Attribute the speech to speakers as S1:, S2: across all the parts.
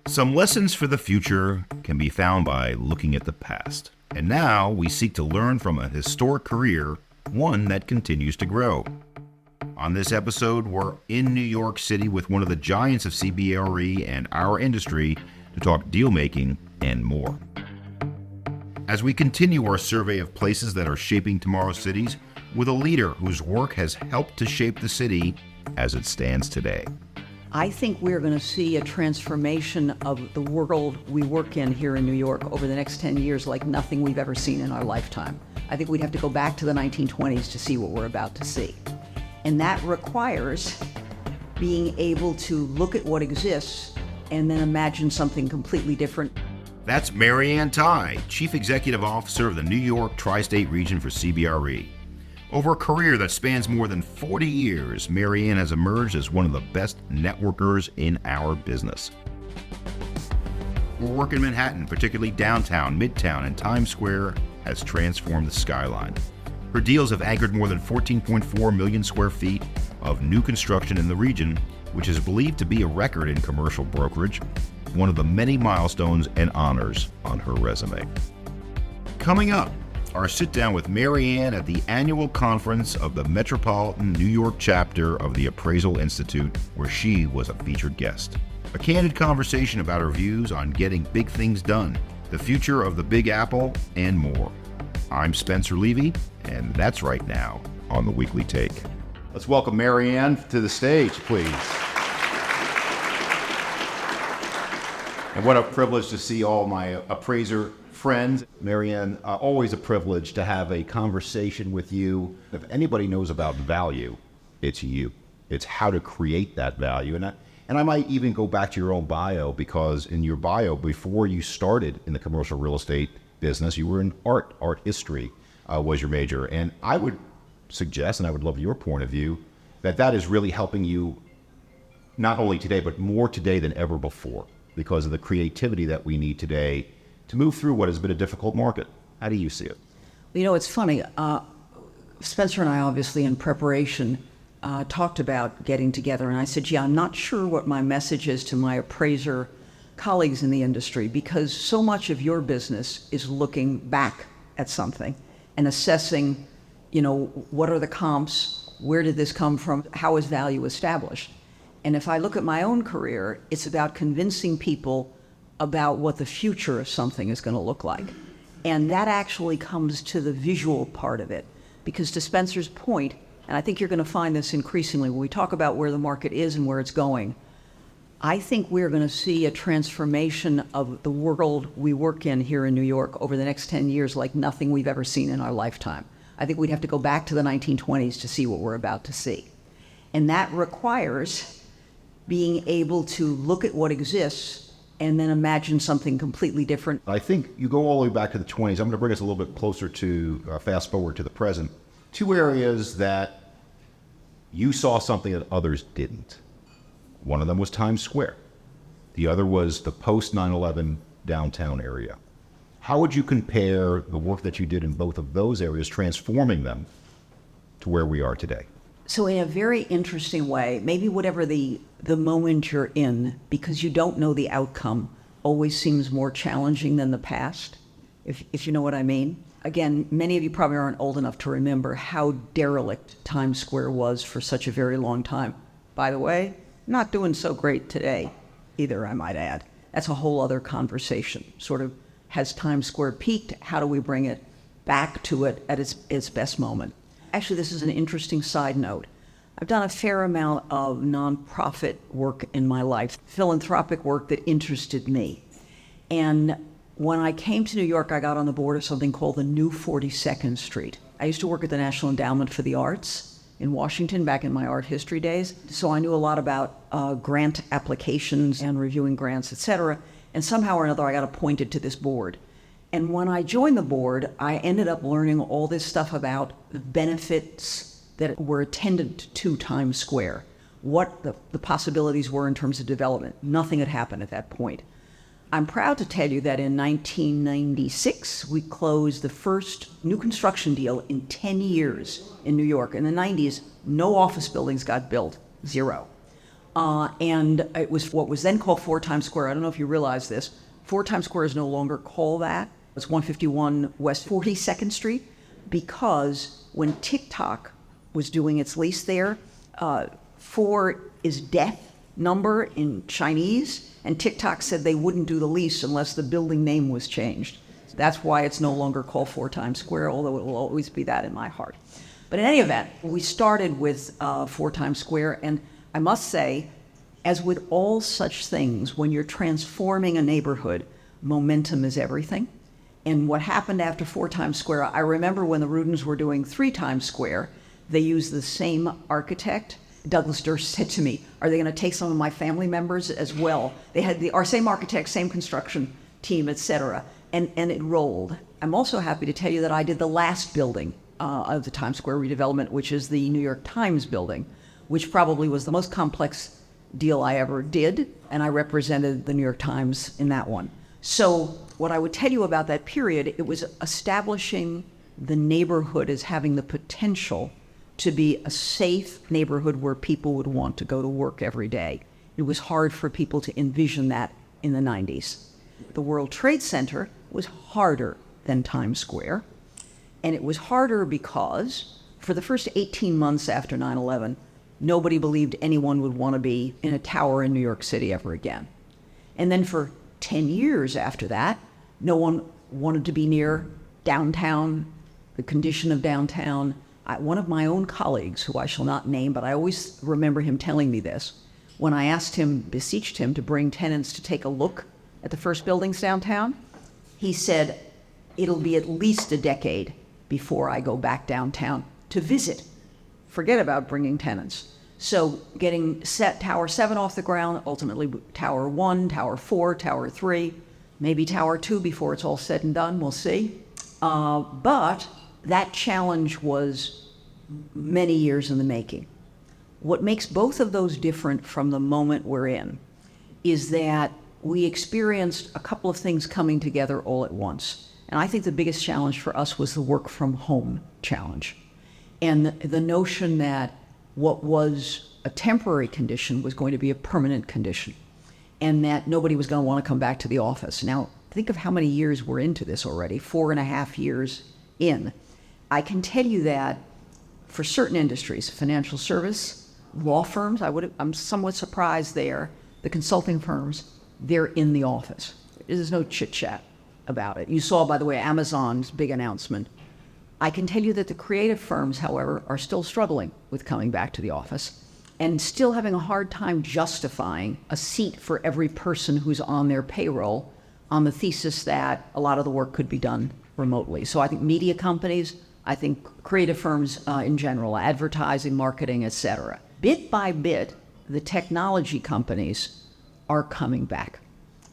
S1: Some lessons for the future can be found by looking at the past. And now we seek to learn from a historic career, one that continues to grow. On this episode, we're in New York City with one of the giants of CBRE and our industry to talk deal making and more. As we continue our survey of places that are shaping tomorrow's cities with a leader whose work has helped to shape the city as it stands today.
S2: I think we're going to see a transformation of the world we work in here in New York over the next 10 years like nothing we've ever seen in our lifetime. I think we'd have to go back to the 1920s to see what we're about to see. And that requires being able to look at what exists and then imagine something completely different.
S1: That's Ann Tighe, Chief Executive Officer of the New York Tri-State Region for CBRE. Over a career that spans more than 40 years, Ann has emerged as one of the best networkers in our business. Her work in Manhattan, particularly downtown, Midtown, and Times Square, has transformed the skyline. Her deals have anchored more than 14.4 million square feet of new construction in the region, which is believed to be a record in commercial brokerage, one of the many milestones and honors on her resume. Coming up, our sit-down with Ann at the annual conference of the Metropolitan New York chapter of the Appraisal Institute, where she was a featured guest. A candid conversation about her views on getting big things done, the future of the Big Apple, and more. I'm Spencer Levy, and that's right now on The Weekly Take. Let's welcome Ann to the stage, please. And what a privilege to see all my appraiser friends. Ann, always a privilege to have a conversation with you. If anybody knows about value, it's you. It's how to create that value. And I might even go back to your own bio, because in your bio, before you started in the commercial real estate business, you were in art history was your major. And I would suggest, and I would love your point of view, that is really helping you not only today, but more today than ever before, because of the creativity that we need today to move through what has been a difficult market. How do you see it?
S2: You know, it's funny. Spencer and I, obviously, in preparation, talked about getting together. And I said, I'm not sure what my message is to my appraiser colleagues in the industry, because so much of your business is looking back at something and assessing, what are the comps? Where did this come from? How is value established? And if I look at my own career, it's about convincing people about what the future of something is going to look like. And that actually comes to the visual part of it. Because to Spencer's point, and I think you're going to find this increasingly when we talk about where the market is and where it's going, I think we're going to see a transformation of the world we work in here in New York over the next 10 years like nothing we've ever seen in our lifetime. I think we'd have to go back to the 1920s to see what we're about to see. And that requires being able to look at what exists and then imagine something completely different.
S1: I think you go all the way back to the 20s. I'm going to bring us a little bit closer to fast forward to the present. Two areas that you saw something that others didn't. One of them was Times Square. The other was the post 9/11 downtown area. How would you compare the work that you did in both of those areas, transforming them to where we are today?
S2: So in a very interesting way, maybe whatever the moment you're in, because you don't know the outcome, always seems more challenging than the past, if you know what I mean. Again, many of you probably aren't old enough to remember how derelict Times Square was for such a very long time. By the way, not doing so great today either, I might add. That's a whole other conversation. Sort of, has Times Square peaked? How do we bring it back to it at its best moment? Actually, this is an interesting side note. I've done a fair amount of nonprofit work in my life, philanthropic work that interested me. And when I came to New York, I got on the board of something called the New 42nd Street. I used to work at the National Endowment for the Arts in Washington back in my art history days. So I knew a lot about grant applications and reviewing grants, et cetera. And somehow or another, I got appointed to this board. And when I joined the board, I ended up learning all this stuff about the benefits that were attendant to Times Square, what the possibilities were in terms of development. Nothing had happened at that point. I'm proud to tell you that in 1996, we closed the first new construction deal in 10 years in New York. In the 90s, no office buildings got built, zero. And it was what was then called 4 Times Square. I don't know if you realize this. 4 Times Square is no longer called that. It's 151 West 42nd Street, because when TikTok was doing its lease there, 4 is death number in Chinese, and TikTok said they wouldn't do the lease unless the building name was changed. That's why it's no longer called 4 Times Square, although it will always be that in my heart. But in any event, we started with 4 Times Square, and I must say, as with all such things, when you're transforming a neighborhood, momentum is everything. And what happened after 4 Times Square, I remember when the Rudins were doing 3 Times Square, they used the same architect. Douglas Durst said to me, are they going to take some of my family members as well? They had our same architect, same construction team, etc. And it rolled. I'm also happy to tell you that I did the last building of the Times Square redevelopment, which is the New York Times building, which probably was the most complex deal I ever did, and I represented the New York Times in that one. So what I would tell you about that period, it was establishing the neighborhood as having the potential to be a safe neighborhood where people would want to go to work every day. It was hard for people to envision that in the 90s. The World Trade Center was harder than Times Square, and it was harder because for the first 18 months after 9/11, nobody believed anyone would want to be in a tower in New York City ever again. And then for 10 years after that, no one wanted to be near downtown, the condition of downtown. One of my own colleagues, who I shall not name, but I always remember him telling me this, when I beseeched him to bring tenants to take a look at the first buildings downtown, he said, it'll be at least a decade before I go back downtown to visit. Forget about bringing tenants. So getting Tower 7 off the ground, ultimately Tower 1, Tower 4, Tower 3, maybe Tower 2 before it's all said and done, we'll see. But that challenge was many years in the making. What makes both of those different from the moment we're in is that we experienced a couple of things coming together all at once. And I think the biggest challenge for us was the work from home challenge. And the notion that what was a temporary condition was going to be a permanent condition, and that nobody was going to want to come back to the office. Now, think of how many years we're into this already, 4.5 years in. I can tell you that for certain industries, financial service, law firms, I'm somewhat surprised there, the consulting firms, they're in the office. There's no chit-chat about it. You saw, by the way, Amazon's big announcement. I can tell you that the creative firms, however, are still struggling with coming back to the office and still having a hard time justifying a seat for every person who's on their payroll on the thesis that a lot of the work could be done remotely. So I think media companies, I think creative firms in general, advertising, marketing, etc. Bit by bit, the technology companies are coming back.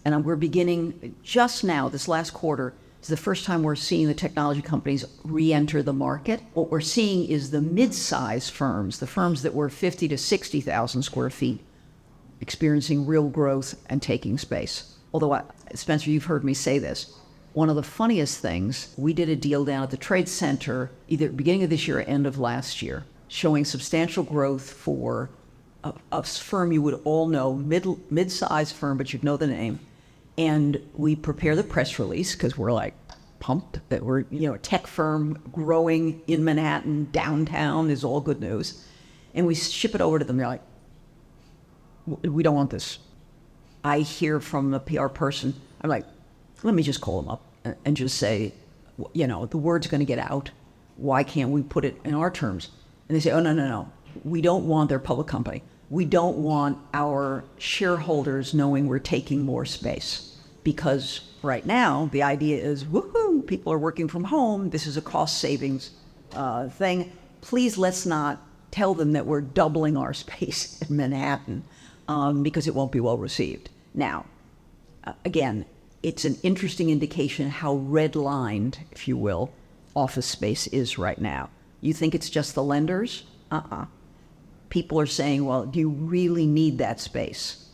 S2: And we're beginning just now, this last quarter, is the first time we're seeing the technology companies re-enter the market. What we're seeing is the mid-size firms, the firms that were 50 to 60,000 square feet, experiencing real growth and taking space. Although, Spencer, you've heard me say this. One of the funniest things, we did a deal down at the Trade Center, either beginning of this year or end of last year, showing substantial growth for a firm you would all know, mid-sized firm, but you'd know the name. And we prepare the press release because we're like pumped that we're, a tech firm growing in Manhattan, downtown is all good news. And we ship it over to them. They're like, we don't want this. I hear from a PR person, I'm like, let me just call them up and just say, the word's going to get out. Why can't we put it in our terms? And they say, oh, no. We don't want their public company. We don't want our shareholders knowing we're taking more space, because right now the idea is, woohoo, people are working from home. This is a cost savings thing. Please let's not tell them that we're doubling our space in Manhattan because it won't be well received. Now, again, it's an interesting indication how red-lined, if you will, office space is right now. You think it's just the lenders? People are saying, well, do you really need that space?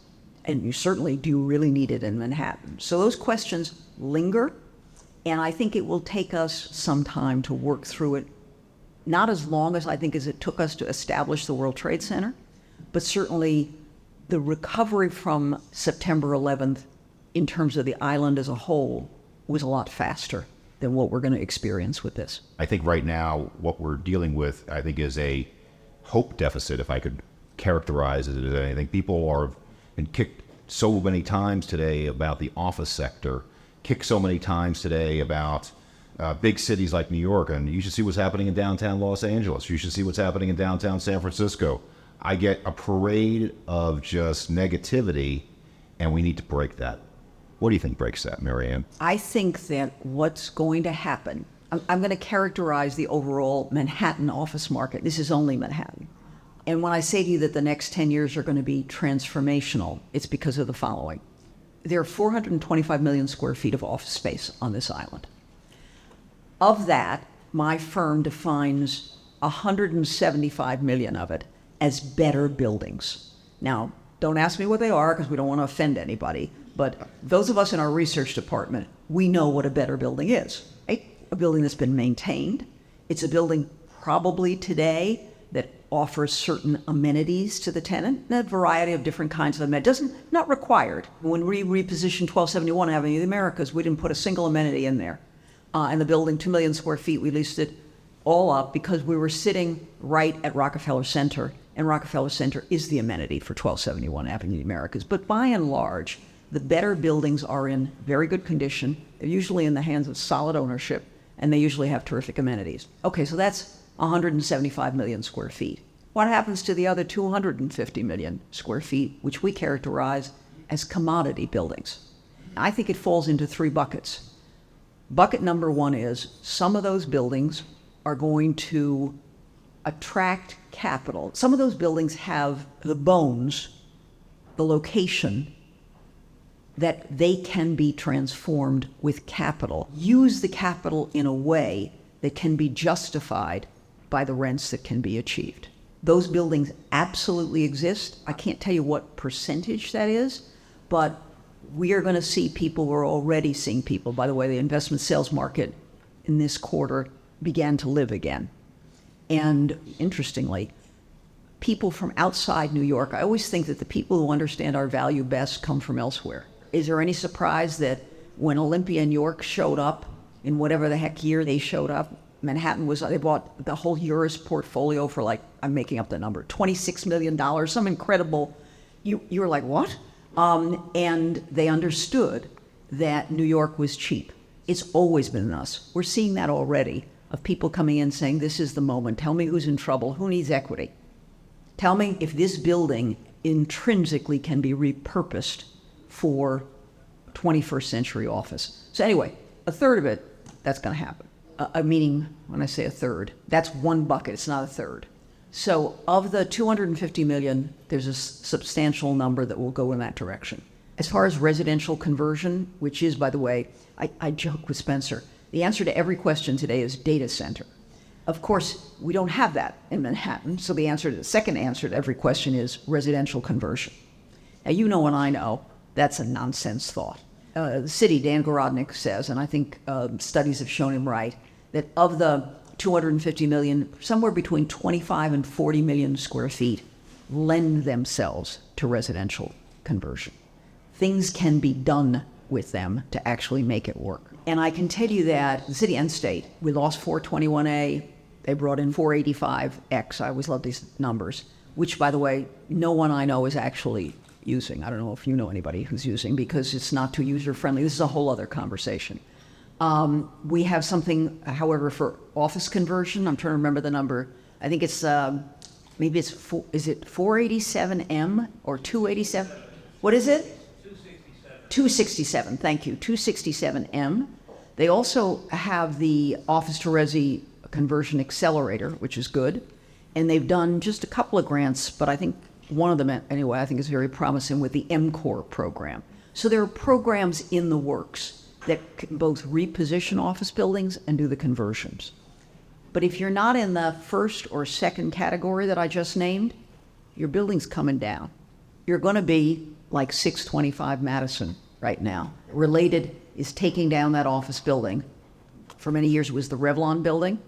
S2: And you certainly do really need it in Manhattan. So those questions linger, and I think it will take us some time to work through it. Not as long as I think as it took us to establish the World Trade Center, but certainly the recovery from September 11th in terms of the island as a whole was a lot faster than what we're going to experience with this.
S1: I think right now what we're dealing with, I think, is a hope deficit, if I could characterize it as anything. People are been kicked so many times today about the office sector, kicked so many times today about big cities like New York, and you should see what's happening in downtown Los Angeles. You should see what's happening in downtown San Francisco. I get a parade of just negativity, and we need to break that. What do you think breaks that, Mary Ann?
S2: I think that what's going to happen, I'm going to characterize the overall Manhattan office market. This is only Manhattan. And when I say to you that the next 10 years are going to be transformational, it's because of the following. There are 425 million square feet of office space on this island. Of that, my firm defines 175 million of it as better buildings. Now, don't ask me what they are because we don't want to offend anybody, but those of us in our research department, we know what a better building is. Right? A building that's been maintained. It's a building probably today that offers certain amenities to the tenant, and a variety of different kinds of amenities. Not required. When we repositioned 1271 Avenue of the Americas, we didn't put a single amenity in there. And the building, 2 million square feet, we leased it all up because we were sitting right at Rockefeller Center, and Rockefeller Center is the amenity for 1271 Avenue of the Americas. But by and large, the better buildings are in very good condition. They're usually in the hands of solid ownership, and they usually have terrific amenities. Okay, so that's 175 million square feet. What happens to the other 250 million square feet, which we characterize as commodity buildings? I think it falls into 3 buckets. Bucket number 1 is some of those buildings are going to attract capital. Some of those buildings have the bones, the location, that they can be transformed with capital. Use the capital in a way that can be justified by the rents that can be achieved. Those buildings absolutely exist. I can't tell you what percentage that is, but we are going to see people, we're already seeing people. By the way, the investment sales market in this quarter began to live again. And interestingly, people from outside New York, I always think that the people who understand our value best come from elsewhere. Is there any surprise that when Olympia and York showed up, in whatever the heck year they showed up, Manhattan was, they bought the whole Eurus portfolio for like, I'm making up the number, $26 million, some incredible, you were like, what? And they understood that New York was cheap. It's always been us. We're seeing that already, of people coming in saying, this is the moment. Tell me who's in trouble, who needs equity. Tell me if this building intrinsically can be repurposed for 21st century office. So anyway, a third of it, that's going to happen. Meaning, when I say a third, that's 1 bucket, it's not a third. So of the 250 million, there's a substantial number that will go in that direction. As far as residential conversion, which is, by the way, I joke with Spencer, the answer to every question today is data center. Of course, we don't have that in Manhattan, so the second answer to every question is residential conversion. Now, you know and I know that's a nonsense thought. The city, Dan Gorodnik says, and I think studies have shown him right, that of the 250 million, somewhere between 25 and 40 million square feet lend themselves to residential conversion. Things can be done with them to actually make it work. And I can tell you that the city and state, we lost 421A, they brought in 485X, I always love these numbers, which, by the way, no one I know is actually using. I don't know if you know anybody who's using, because it's not too user-friendly. This is a whole other conversation. We have something, however, for office conversion. I'm trying to remember the number. I think it's, maybe it's, is it 487M or 287? What is it? 267, thank you, 267M. They also have the Office to Resi Conversion Accelerator, which is good. And they've done just a couple of grants, but I think one of them, anyway, I think is very promising with the MCOR program. So there are programs in the works that can both reposition office buildings and do the conversions. But if you're not in the first or second category that I just named, your building's coming down. You're going to be like 625 Madison right now. Related is taking down that office building. For many years it was the Revlon building.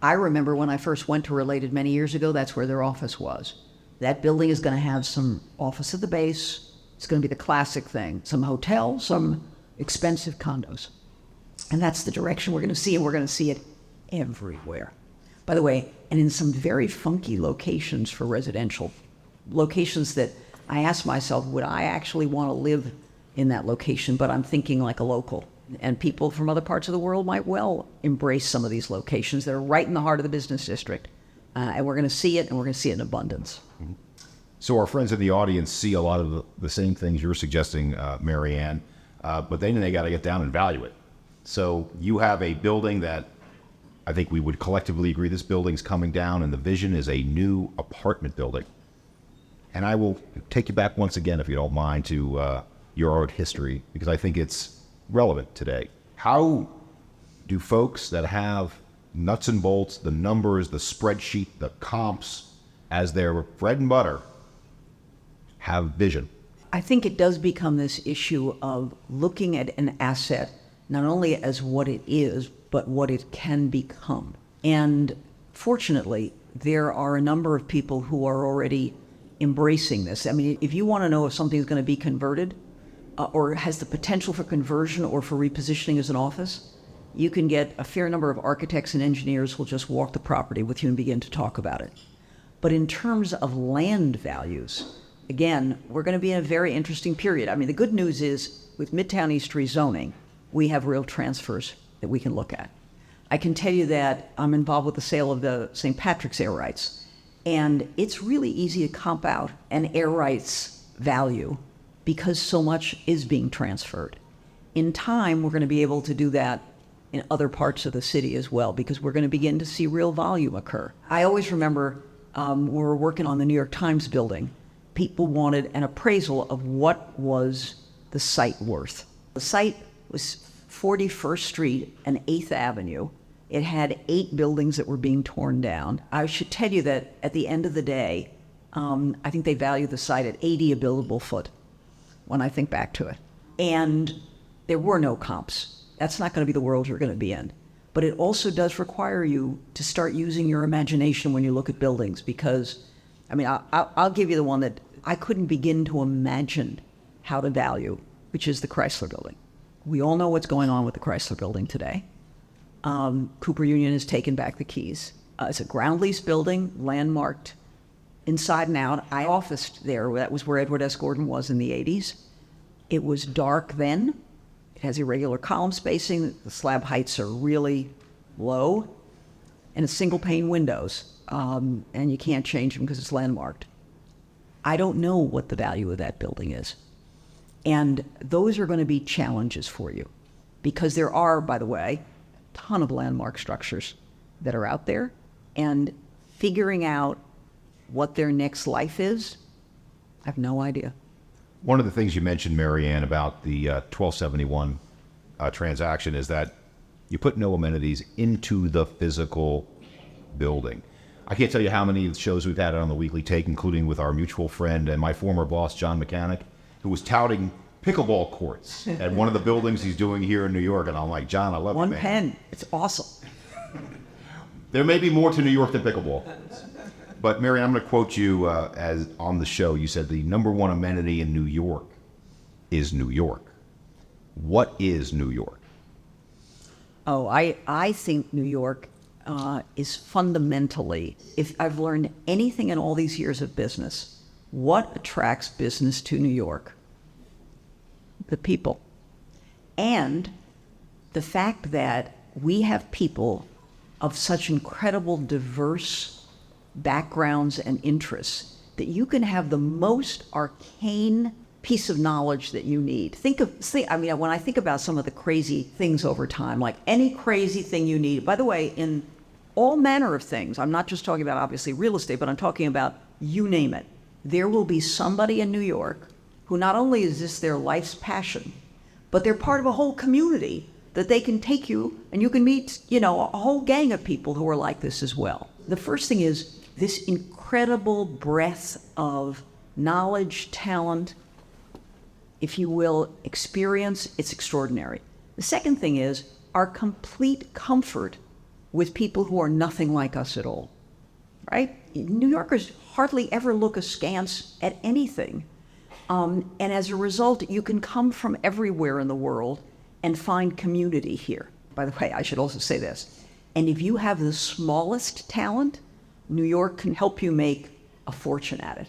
S2: I remember when I first went to Related many years ago, that's where their office was. That building is going to have some office at the base. It's going to be the classic thing, some hotel, some expensive condos. And that's the direction we're going to see, and we're going to see it everywhere. By the way, and in some very funky locations for residential, locations that I ask myself, would I actually want to live in that location? But I'm thinking like a local. And people from other parts of the world might well embrace some of these locations that are right in the heart of the business district. And we're going to see it, and we're going to see it in abundance.
S1: So our friends in the audience see a lot of the same things you're suggesting, Mary Ann, but then they got to get down and value it. So you have a building that I think we would collectively agree this building's coming down, and the vision is a new apartment building. And I will take you back once again, if you don't mind, to your art history, because I think it's relevant today. How do folks that have nuts and bolts, the numbers, the spreadsheet, the comps as their bread and butter have vision?
S2: I think it does become this issue of looking at an asset not only as what it is, but what it can become. And fortunately, there are a number of people who are already embracing this. I mean, if you want to know if something's going to be converted or has the potential for conversion or for repositioning as an office, you can get a fair number of architects and engineers who will just walk the property with you and begin to talk about it. But in terms of land values, again, we're going to be in a very interesting period. I mean, the good news is with Midtown East rezoning, we have real transfers that we can look at. I can tell you that I'm involved with the sale of the St. Patrick's air rights, and it's really easy to comp out an air rights value because so much is being transferred. In time, we're going to be able to do that in other parts of the city as well, because we're going to begin to see real volume occur. I always remember when we were working on the New York Times building, people wanted an appraisal of what was the site worth. The site was 41st Street and 8th Avenue. It had 8 buildings that were being torn down. I should tell you that at the end of the day, I think they value the site at 80 a billable foot when I think back to it. And there were no comps. That's not going to be the world you're going to be in. But it also does require you to start using your imagination when you look at buildings, because, I mean, I'll give you the one that I couldn't begin to imagine how to value, which is the Chrysler Building. We all know what's going on with the Chrysler Building today. Cooper Union has taken back the keys. It's a ground lease building, landmarked inside and out. I officed there. That was where Edward S. Gordon was in the 80s. It was dark then. It has irregular column spacing. The slab heights are really low. And it's single pane windows. And you can't change them because it's landmarked. I don't know what the value of that building is. And those are going to be challenges for you, because there are, by the way, a ton of landmark structures that are out there, and figuring out what their next life is, I have no idea.
S1: One of the things you mentioned, Mary Ann, about the 1271 transaction is that you put no amenities into the physical building. I can't tell you how many shows we've had on the Weekly Take, including with our mutual friend and my former boss, John Mechanic, who was touting pickleball courts at one of the buildings he's doing here in New York. And I'm like, John, I love you, man.
S2: One pen. It's awesome.
S1: There may be more to New York than pickleball. But Mary, I'm going to quote you as on the show. You said the number one amenity in New York is New York. What is New York?
S2: Oh, I think New York is fundamentally, if I've learned anything in all these years of business, what attracts business to New York? The people. And the fact that we have people of such incredible diverse backgrounds and interests that you can have the most arcane piece of knowledge that you need. I mean, when I think about some of the crazy things over time, like any crazy thing you need, by the way, in all manner of things, I'm not just talking about obviously real estate, but I'm talking about you name it. There will be somebody in New York who not only is this their life's passion, but they're part of a whole community that they can take you and you can meet, a whole gang of people who are like this as well. The first thing is this incredible breadth of knowledge, talent, if you will, experience. It's extraordinary. The second thing is our complete comfort with people who are nothing like us at all, right? New Yorkers hardly ever look askance at anything. And as a result, you can come from everywhere in the world and find community here. By the way, I should also say this. And if you have the smallest talent, New York can help you make a fortune at it.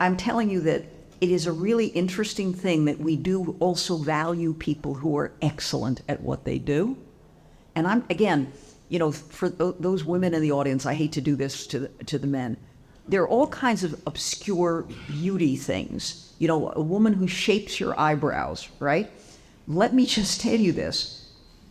S2: I'm telling you that it is a really interesting thing that we do also value people who are excellent at what they do. And I'm, again, for those women in the audience, I hate to do this to the men. There are all kinds of obscure beauty things. A woman who shapes your eyebrows, right? Let me just tell you this.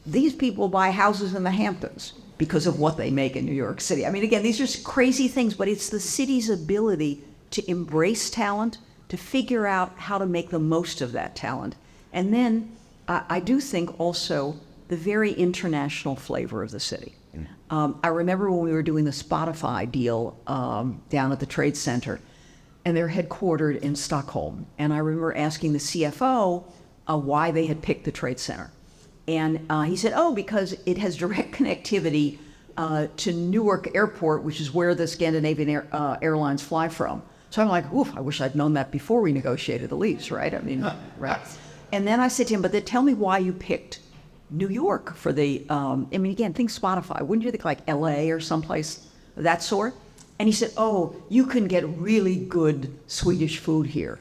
S2: These people buy houses in the Hamptons because of what they make in New York City. I mean, again, these are crazy things, but it's the city's ability to embrace talent, to figure out how to make the most of that talent. And then I do think also the very international flavor of the city. I remember when we were doing the Spotify deal down at the Trade Center, and they're headquartered in Stockholm. And I remember asking the CFO why they had picked the Trade Center. And he said, because it has direct connectivity to Newark Airport, which is where the Scandinavian airlines fly from. So I'm like, oof, I wish I'd known that before we negotiated the lease, right? I mean, right. And then I said to him, but then tell me why you picked New York for the, again, think Spotify. Wouldn't you think like LA or someplace of that sort? And he said, you can get really good Swedish food here.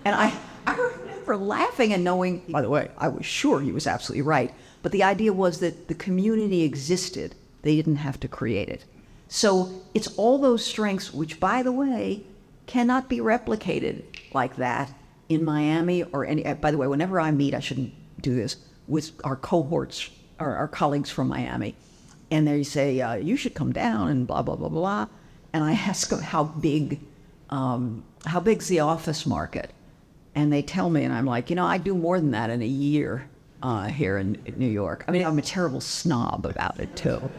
S2: And I remember laughing and knowing, by the way, I was sure he was absolutely right. But the idea was that the community existed. They didn't have to create it. So it's all those strengths, which, by the way, cannot be replicated like that in Miami or any, by the way, whenever I meet, I shouldn't do this, with our cohorts, our colleagues from Miami, and they say, you should come down and blah, blah, blah, blah. And I ask them how big's the office market? And they tell me, and I'm like, I do more than that in a year here in New York. I mean, I'm a terrible snob about it too.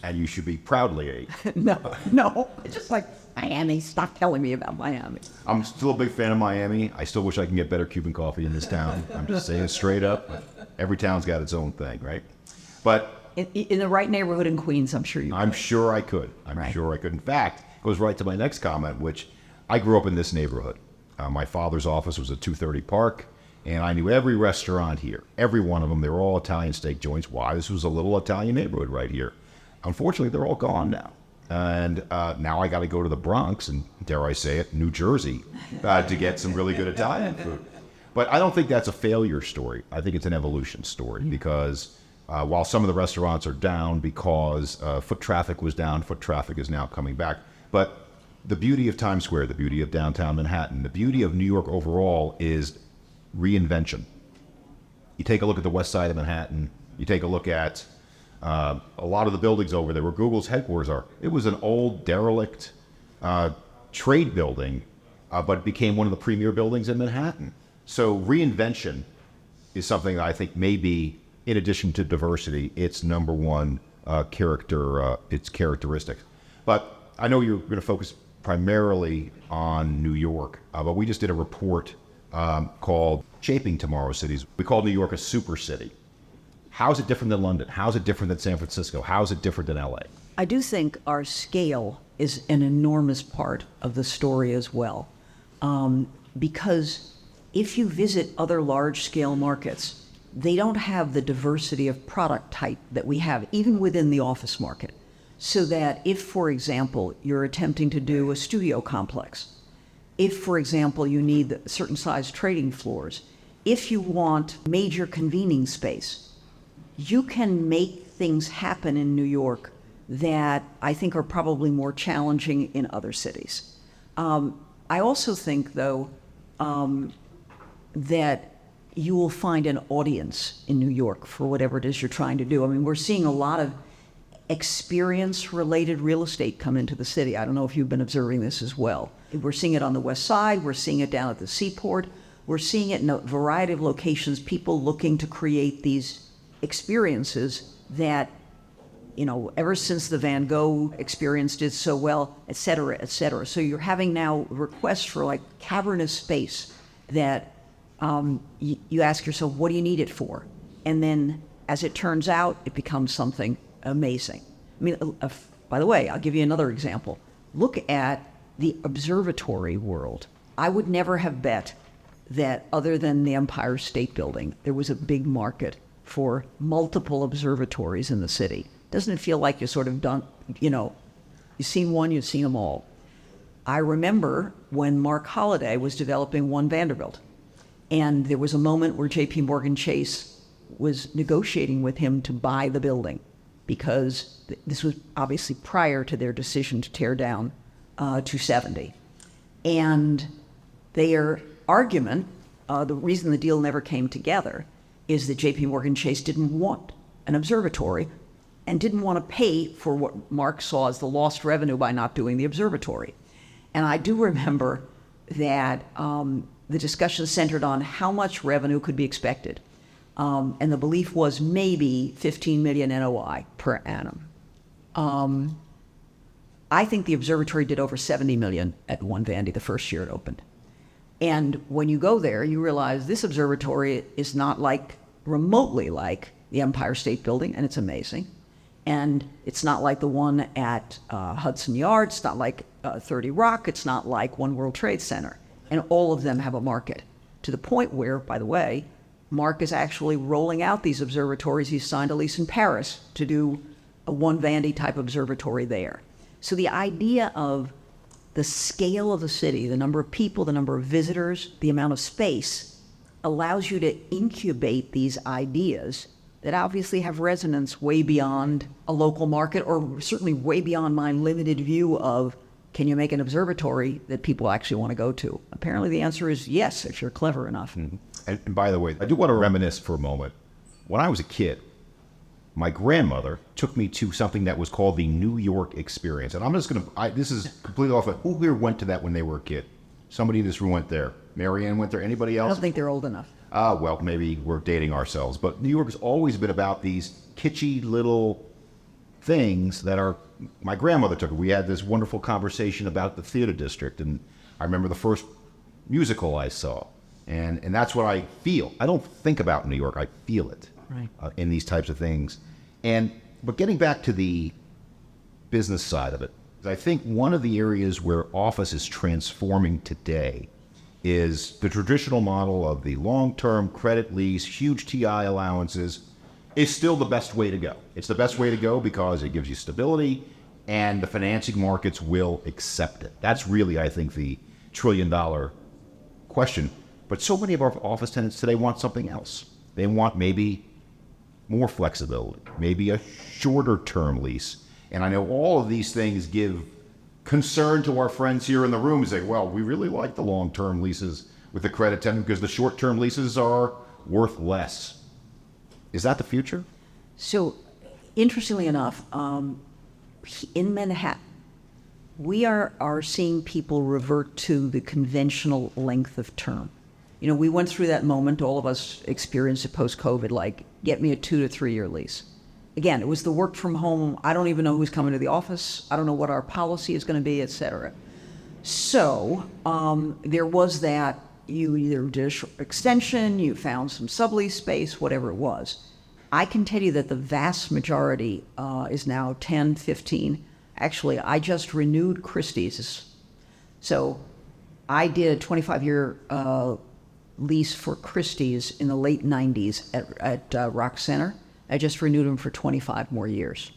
S1: And you should be proudly a.
S2: No, it's just like, Miami, stop telling me about Miami.
S1: I'm still a big fan of Miami. I still wish I can get better Cuban coffee in this town. I'm just saying it straight up. Every town's got its own thing, right? But
S2: in the right neighborhood in Queens, I'm sure you could.
S1: I'm sure I could. Sure I could. In fact, it goes right to my next comment, which I grew up in this neighborhood. My father's office was at 230 Park, and I knew every restaurant here. Every one of them. They were all Italian steak joints. Why? This was a little Italian neighborhood right here. Unfortunately, they're all gone now. And now I got to go to the Bronx and, dare I say it, New Jersey to get some really good Italian food. But I don't think that's a failure story. I think it's an evolution story because while some of the restaurants are down because foot traffic was down, foot traffic is now coming back. But the beauty of Times Square, the beauty of downtown Manhattan, the beauty of New York overall is reinvention. You take a look at the west side of Manhattan, you take a look at a lot of the buildings over there where Google's headquarters are. It was an old, derelict trade building, but it became one of the premier buildings in Manhattan. So reinvention is something that I think maybe, in addition to diversity, its number one its characteristics. But I know you're going to focus primarily on New York, but we just did a report called Shaping Tomorrow's Cities. We called New York a super city. How is it different than London? How is it different than San Francisco? How is it different than LA?
S2: I do think our scale is an enormous part of the story as well. Because if you visit other large-scale markets, they don't have the diversity of product type that we have, even within the office market. So that if, for example, you're attempting to do a studio complex, if, for example, you need certain size trading floors, if you want major convening space, you can make things happen in New York that I think are probably more challenging in other cities. I also think, though, that you will find an audience in New York for whatever it is you're trying to do. I mean, we're seeing a lot of experience-related real estate come into the city. I don't know if you've been observing this as well. We're seeing it on the West Side. We're seeing it down at the Seaport. We're seeing it in a variety of locations, people looking to create these experiences that, ever since the Van Gogh experience did so well, et cetera, et cetera. So you're having now requests for like cavernous space that you ask yourself, what do you need it for? And then as it turns out, it becomes something amazing. I mean, By the way, I'll give you another example. Look at the observatory world. I would never have bet that other than the Empire State Building, there was a big market for multiple observatories in the city. Doesn't it feel like you sort of done, you've seen one, you've seen them all. I remember when Mark Holliday was developing One Vanderbilt, and there was a moment where J.P. Morgan Chase was negotiating with him to buy the building, because this was obviously prior to their decision to tear down 270. And their argument, the reason the deal never came together, is that J.P. Morgan Chase didn't want an observatory and didn't want to pay for what Mark saw as the lost revenue by not doing the observatory. And I do remember that the discussion centered on how much revenue could be expected. And the belief was maybe 15 million NOI per annum. I think the observatory did over 70 million at One Vandy the first year it opened. And when you go there, you realize this observatory is not remotely like the Empire State Building, and it's amazing. And it's not like the one at Hudson Yards, it's not like 30 Rock, it's not like One World Trade Center. And all of them have a market, to the point where, by the way, Mark is actually rolling out these observatories. He's signed a lease in Paris to do a One Vandy type observatory there. So the idea of the scale of the city, the number of people, the number of visitors, the amount of space, allows you to incubate these ideas that obviously have resonance way beyond a local market, or certainly way beyond my limited view of, can you make an observatory that people actually want to go to? Apparently the answer is yes, if you're clever enough.
S1: Mm-hmm. And by the way, I do want to reminisce for a moment. When I was a kid, my grandmother took me to something that was called the New York Experience. And I'm just going to, this is completely off. Who here went to that when they were a kid? Somebody in this room went there. Mary Ann went there. Anybody else?
S2: I don't think they're old enough.
S1: Well, maybe we're dating ourselves. But New York has always been about these kitschy little things that are, my grandmother took it. We had this wonderful conversation about the theater district. And I remember the first musical I saw. And that's what I feel. I don't think about New York. I feel it.
S2: Right.
S1: In these types of things. But getting back to the business side of it, I think one of the areas where office is transforming today is the traditional model of the long-term credit lease, huge TI allowances, is still the best way to go. It's the best way to go because it gives you stability and the financing markets will accept it. That's really, I think, the trillion-dollar question. But so many of our office tenants today want something else. They want maybe more flexibility, maybe a shorter term lease. And I know all of these things give concern to our friends here in the room, say, well, we really like the long-term leases with the credit tenant because the short-term leases are worth less. Is that the future?
S2: So, interestingly enough, in Manhattan, we are seeing people revert to the conventional length of term. We went through that moment, all of us experienced it post-COVID, get me a 2 to 3 year lease. Again, it was the work from home. I don't even know who's coming to the office. I don't know what our policy is going to be, et cetera. So there was that, you either did a short extension, you found some sublease space, whatever it was. I can tell you that the vast majority is now 10, 15. Actually, I just renewed Christie's. So I did a 25-year lease for Christie's in the late 90s at Rock Center. I just renewed them for 25 more years.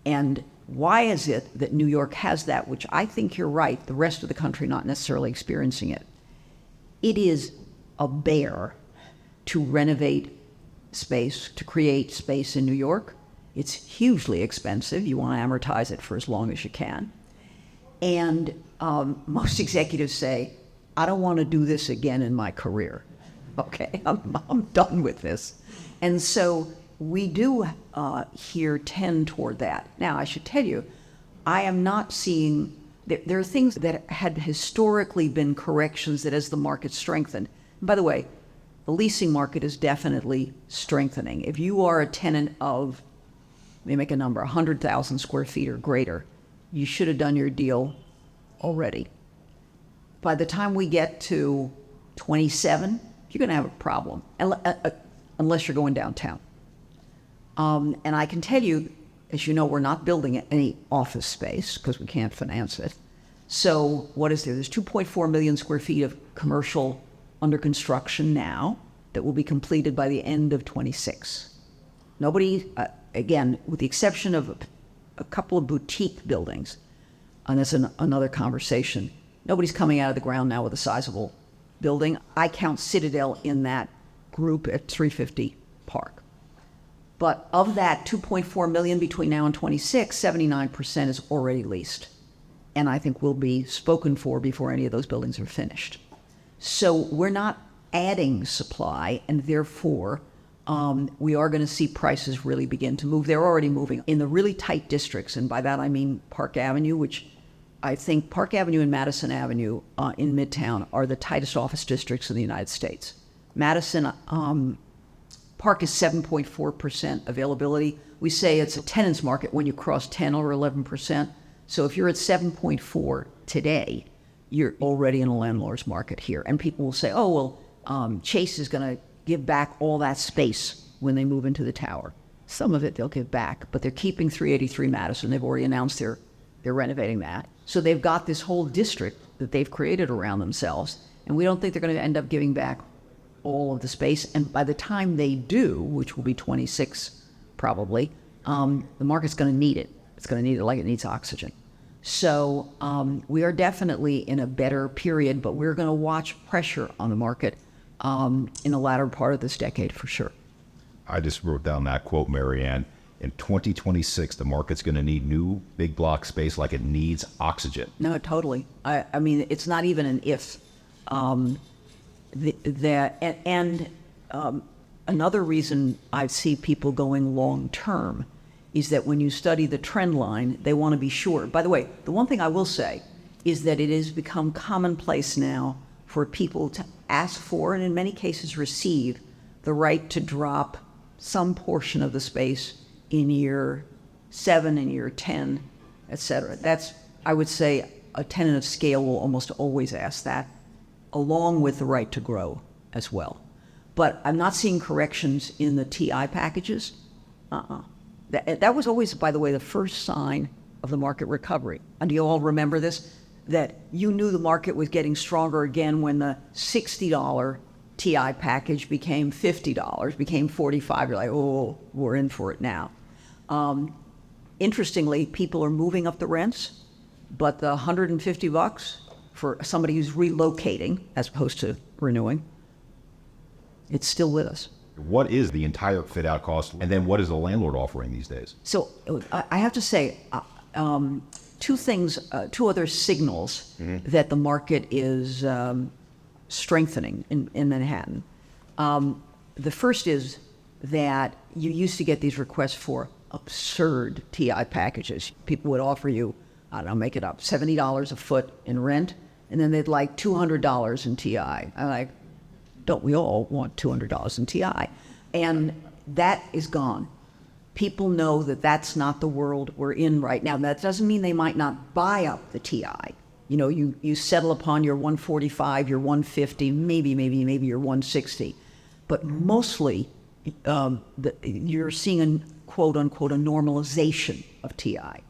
S2: And why is it that New York has that, which I think you're right, the rest of the country not necessarily experiencing it? It is a bear to renovate space, to create space in New York. It's hugely expensive. You want to amortize it for as long as you can. And most executives say, I don't want to do this again in my career. Okay, I'm done with this. And so we do here tend toward that. Now, I should tell you, I am not seeing, there are things that had historically been corrections that as the market strengthened. And by the way, the leasing market is definitely strengthening. If you are a tenant of, let me make a number, 100,000 square feet or greater, you should have done your deal already. By the time we get to 27, you're going to have a problem, unless you're going downtown. And I can tell you, As you know, we're not building any office space because we can't finance it. So what is there? There's 2.4 million square feet of commercial under construction now that will be completed by the end of 26. Nobody, again, with the exception of a couple of boutique buildings, and that's another conversation, nobody's coming out of the ground now with a sizable building. I count Citadel in that group at 350 Park. But of that 2.4 million between now and 26, 79% is already leased. And I think will be spoken for before any of those buildings are finished. So we're not adding supply, and therefore we are going to see prices really begin to move. They're already moving in the really tight districts, and by that I mean Park Avenue, which I think Park Avenue and Madison Avenue in Midtown are the tightest office districts in the United States. Madison Park is 7.4% availability. We say it's a tenant's market when you cross 10 or 11%. So if you're at 7.4 today, you're already in a landlord's market here. And people will say, oh, well, Chase is going to give back all that space when they move into the tower. Some of it they'll give back, but they're keeping 383 Madison. They've already announced they're renovating that. So they've got this whole district that they've created around themselves. And we don't think they're going to end up giving back all of the space. And by the time they do, which will be 26 probably, the market's going to need it. It's going to need it like it needs oxygen. So we are definitely in a better period, but we're going to watch pressure on the market in the latter part of this decade for sure.
S1: I just wrote down that quote, Mary Ann. In 2026, the market's going to need new big block space like it needs oxygen.
S2: No, totally. I mean, it's not even an if. Another reason I see people going long term is that when you study the trend line, they want to be sure. By the way, the one thing I will say is that it has become commonplace now for people to ask for, and in many cases receive, the right to drop some portion of the space in year 7, in year 10, et cetera. That's, I would say, a tenant of scale will almost always ask that, along with the right to grow as well. But I'm not seeing corrections in the TI packages. That was always, by the way, the first sign of the market recovery. And do you all remember this? That you knew the market was getting stronger again when the $60 TI package became $50, became $45. You're like, oh, we're in for it now. Interestingly, people are moving up the rents, but the $150 for somebody who's relocating as opposed to renewing, it's still with us.
S1: What is the entire fit out cost? And then what is the landlord offering these days?
S2: So I have to say, two other signals that the market is strengthening in Manhattan. The first is that you used to get these requests for absurd TI packages. People would offer you, I don't know, make it up, $70 a foot in rent, and then they'd like $200 in TI. I'm like, don't we all want $200 in TI? And that is gone. People know that that's not the world we're in right now. That doesn't mean they might not buy up the TI. You know, you settle upon your 145, your 150, maybe your 160. But mostly, you're seeing a quote unquote a normalization of TI.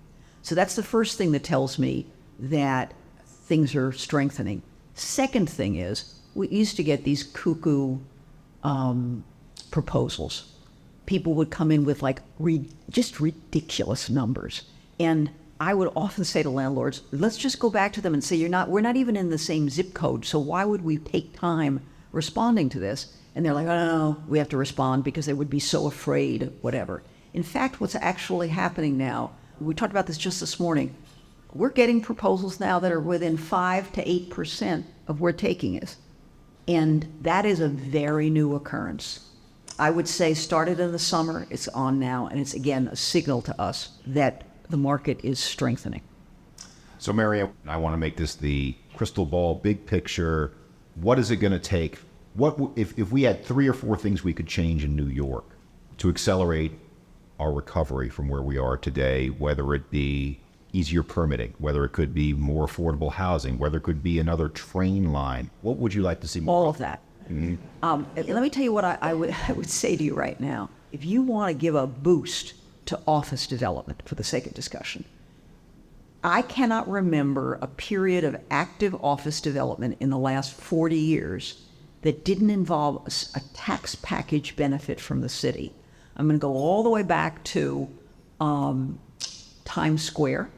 S2: So that's the first thing that tells me that things are strengthening. Second thing is, we used to get these cuckoo proposals. People would come in with like just ridiculous numbers. And I would often say to landlords, let's just go back to them and say, we're not even in the same zip code, so why would we take time responding to this? And they're like, oh, no, we have to respond because they would be so afraid, whatever. In fact, what's actually happening now, we talked about this just this morning, we're getting proposals now that are within 5 to 8% of where taking is. And that is a very new occurrence. I would say started in the summer, it's on now, and it's again a signal to us that the market is strengthening.
S1: So Mary, I want to make this the crystal ball, big picture. What is it going to take? What if we had 3 or 4 things we could change in New York to accelerate our recovery from where we are today, whether it be easier permitting, whether it could be more affordable housing, whether it could be another train line? What would you like to see more?
S2: All of that. Mm-hmm. Let me tell you what I would say to you right now. If you want to give a boost to office development for the sake of discussion. I cannot remember a period of active office development in the last 40 years that didn't involve a tax package benefit from the city. I'm going to go all the way back to Times Square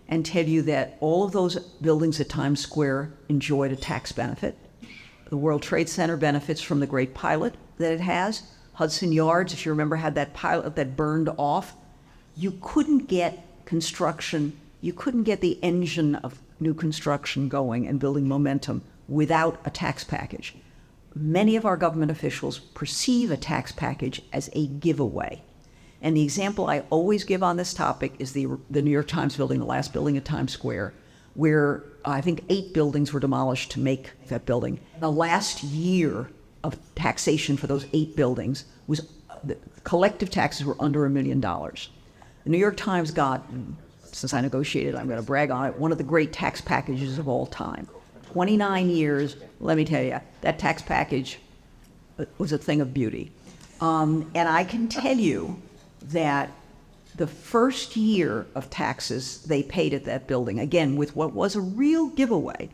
S2: and tell you that all of those buildings at Times Square enjoyed a tax benefit. The World Trade Center benefits from the great pilot that it has. Hudson Yards, if you remember, had that pilot that burned off. You couldn't get construction, you couldn't get the engine of new construction going and building momentum without a tax package. Many of our government officials perceive a tax package as a giveaway. And the example I always give on this topic is the New York Times building, the last building at Times Square, where I think 8 buildings were demolished to make that building. The last year of taxation for those 8 buildings was, the collective taxes were under $1 million. The New York Times got, since I negotiated, I'm going to brag on it, one of the great tax packages of all time. 29 years, let me tell you, that tax package was a thing of beauty. And I can tell you that the first year of taxes they paid at that building, again, with what was a real giveaway,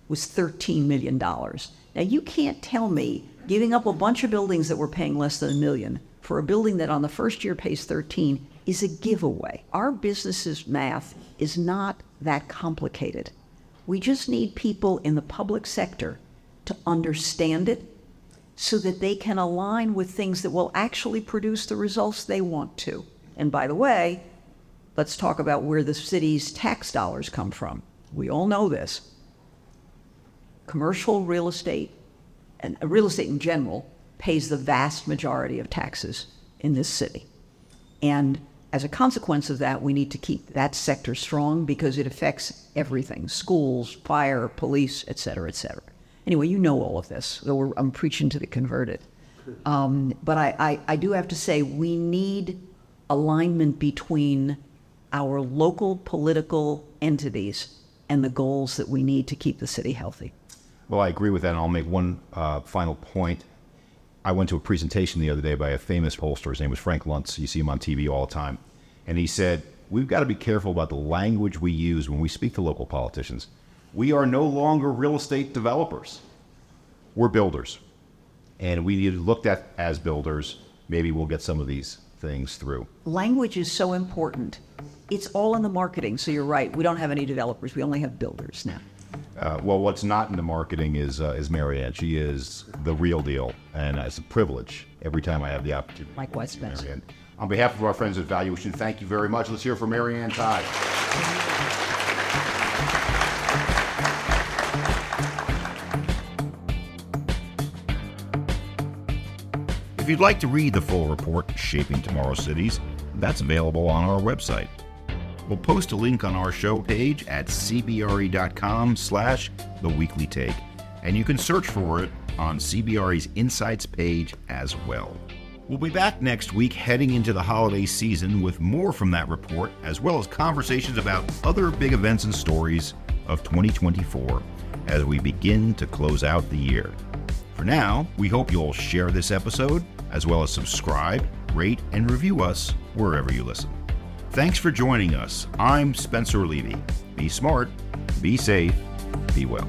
S2: was $13 million. Now, you can't tell me giving up a bunch of buildings that were paying less than $1 million for a building that on the first year pays 13 is a giveaway. Our business's math is not that complicated. We just need people in the public sector to understand it so that they can align with things that will actually produce the results they want to. And by the way, let's talk about where the city's tax dollars come from. We all know this. Commercial real estate, and real estate in general, pays the vast majority of taxes in this city. And as a consequence of that, we need to keep that sector strong because it affects everything: schools, fire, police, et cetera, et cetera. Anyway, you know all of this, though I'm preaching to the converted. But I do have to say, we need alignment between our local political entities and the goals that we need to keep the city healthy.
S1: Well, I agree with that, and I'll make one final point. I went to a presentation the other day by a famous pollster. His name was Frank Luntz. You see him on TV all the time. And he said, we've got to be careful about the language we use when we speak to local politicians. We are no longer real estate developers. We're builders. And we need to look at as builders. Maybe we'll get some of these things through.
S2: Language is so important. It's all in the marketing, so you're right. We don't have any developers. We only have builders now.
S1: Well, what's not in the marketing is Mary Ann. She is the real deal, and it's a privilege every time I have the opportunity.
S2: Likewise, Spencer.
S1: Mary Ann. On behalf of our friends at Valuation, thank you very much. Let's hear from Mary Ann Tighe. If you'd like to read the full report, Shaping Tomorrow's Cities, that's available on our website. We'll post a link on our show page at cbre.com/theweeklytake, and you can search for it on CBRE's Insights page as well. We'll be back next week heading into the holiday season with more from that report, as well as conversations about other big events and stories of 2024 as we begin to close out the year. For now, we hope you'll share this episode, as well as subscribe, rate, and review us wherever you listen. Thanks for joining us. I'm Spencer Levy. Be smart, be safe, be well.